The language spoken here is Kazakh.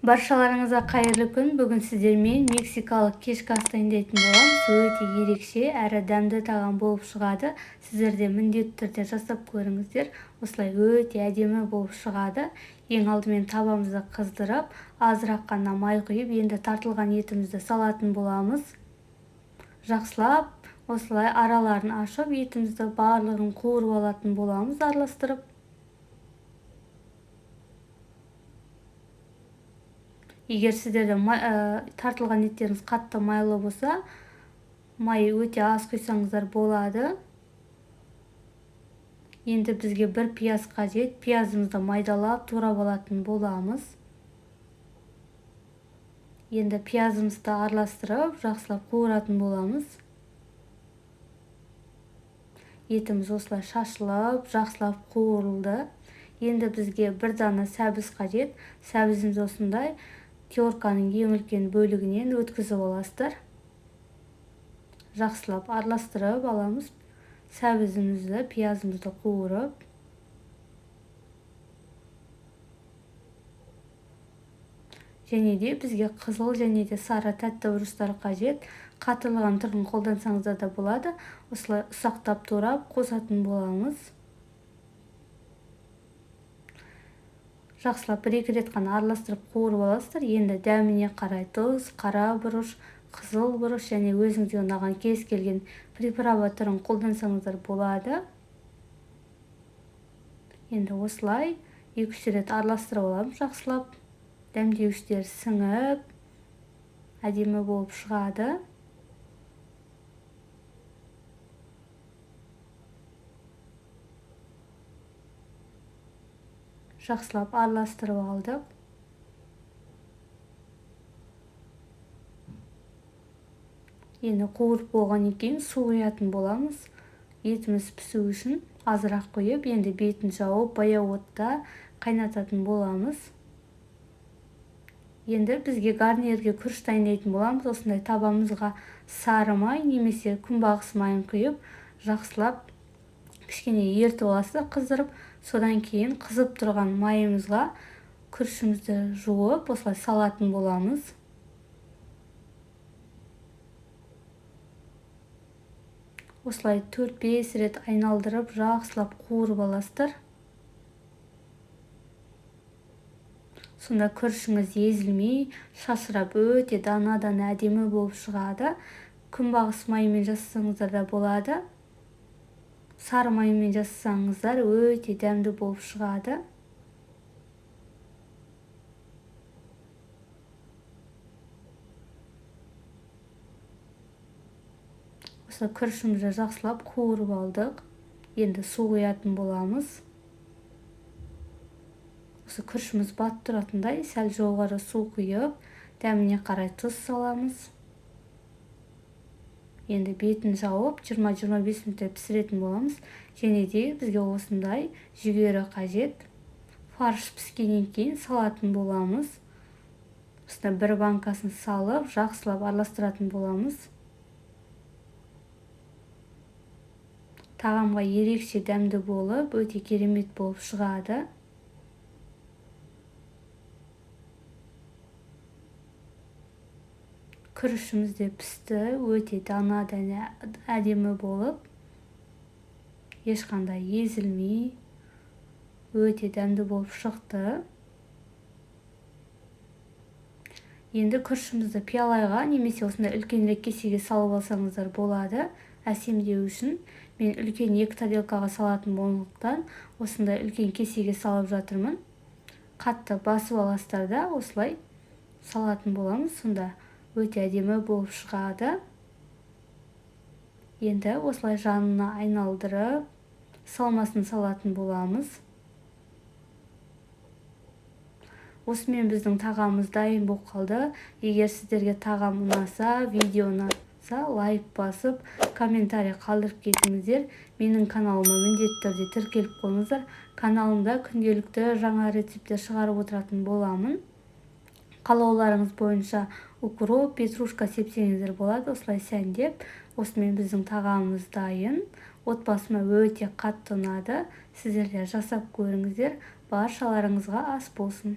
Баршаларыңызға қайырлы күн. Бүгін сіздермен мексикалық кешкі ас дайындайтын боламыз. Өте ерекше әрі дәмді тағам болып шығады. Сіздер де міндетті түрде жасап көріңіздер. Осылай өте әдемі болып шығады. Ең алдымен табамызды қыздырып, азырақ қана май құйып, енді тартылған етімізді салатын боламыз. Жақсылап осылай араларын ашып, етімізді барлығын қуырып алатын боламыз, араластырып. Егер сіздерде тартылған еттеріңіз қатты майлы болса, май өте аз құйсаңыздар болады. Енді бізге бір пияз қажет. Пиязымызды майдалап турап алатын боламыз. Енді пиязымызды араластырып, жақсылап қуыратын боламыз. Етіміз осылай шашылып, жақсылап қуырылды. Енді бізге бір дана сәбіз қажет. Сәбізіміз осындай терканың ең үлкен бөлігінен өткізіп аласыздар. Жақсылап араластырып аламыз. Сәбізімізді, пиязымызды қуырып. Және де бізге қызыл және де сары тәтті бұрыштар қажет. Қатырылған түрін қолдансаңыздар да болады. Осылай ұсақтап турап қосатын боламыз. Жақсылап бір-екі рет қана араластырып қуырып аласыздар. Енді дәміне қарай тұз, қара бұрыш, қызыл бұрыш және өзіңізге ұнаған кез келген приправа түрін қолдансаңыздар болады. Енді осылай 2-3 рет араластырып аламыз. Жақсылап дәмдеуіштер сіңіп, әдемі болып шығады. Жақсылап араластырып алдық. Енді қуырып болғаннан кейін су құятын боламыз. Етіміз пісу үшін азырақ құйып, енді бетін жауып, баяу отта қайнататын боламыз. Енді бізге гарнирге күріш дайындайтын боламыз. Осындай табамызға сары май немесе күнбағыс майын құйып, жақсылап кішкене ертіп аласыздар, қыздырып. Содан кейін қызып тұрған майымызға күрішімізді жуып, осылай салатын боламыз. Осылай 4-5 рет айналдырып, жақсылап қуырып аласыздар. Сонда күрішіңіз езілмей, шашырап өте дана-дана әдемі болып шығады. Күнбағыс майымен жасасаңыздар да болады. Сары майымен жасасаңыздар өте дәмді болып шығады. Осы күрішімізді жақсылап қуырып алдық. Енді су құятын боламыз. Осы күрішіміз батып тұратындай сәл жоғары су құйып, дәміне қарай тұз саламыз. Енді бетін жауып 20-25 минуттай пісіретін боламыз. Және де бізге осындай жүгері қажет. Фарш піскеннен кейін салатын боламыз. Осында бір банкасын салып, жақсылап араластыратын боламыз. Тағамға ерекше дәмді болып, өте керемет болып шығады. Күрішіміз де пісті, өте дана-дана әдемі болып, ешқандай езілмей, өте дәмді болып шықты. Енді күрішімізді пиалайға немесе осындай үлкенірек кесеге салып алсаңыздар болады. Әсемдеу үшін мен үлкен 2 тарелкаға салатын болғандықтан осындай үлкен кесеге салып жатырмын. Қатты басып аласыздар да осылай салатын боламыз. Сонда өте әдемі болып шығады. Енді осылай жанына айналдырып, салмасын салатын боламыз. Осымен біздің тағамымыз дайын болып қалды. Егер сіздерге тағам ұнаса, видео ұнаса, лайк басып, комментарий қалдырып кетіңіздер. Менің каналыма міндетті түрде тіркеліп қойыңыздар. Каналымда күнделікті жаңа рецептер шығарып отыратын боламын. Қалауларыңыз бойынша укроп, петрушка сепсеңіздер болады. Осылай сәндеп, осымен біздің тағамымыз дайын. Отбасыма өте қатты ұнады. Сіздер де жасап көріңіздер. Баршаларыңызға ас болсын.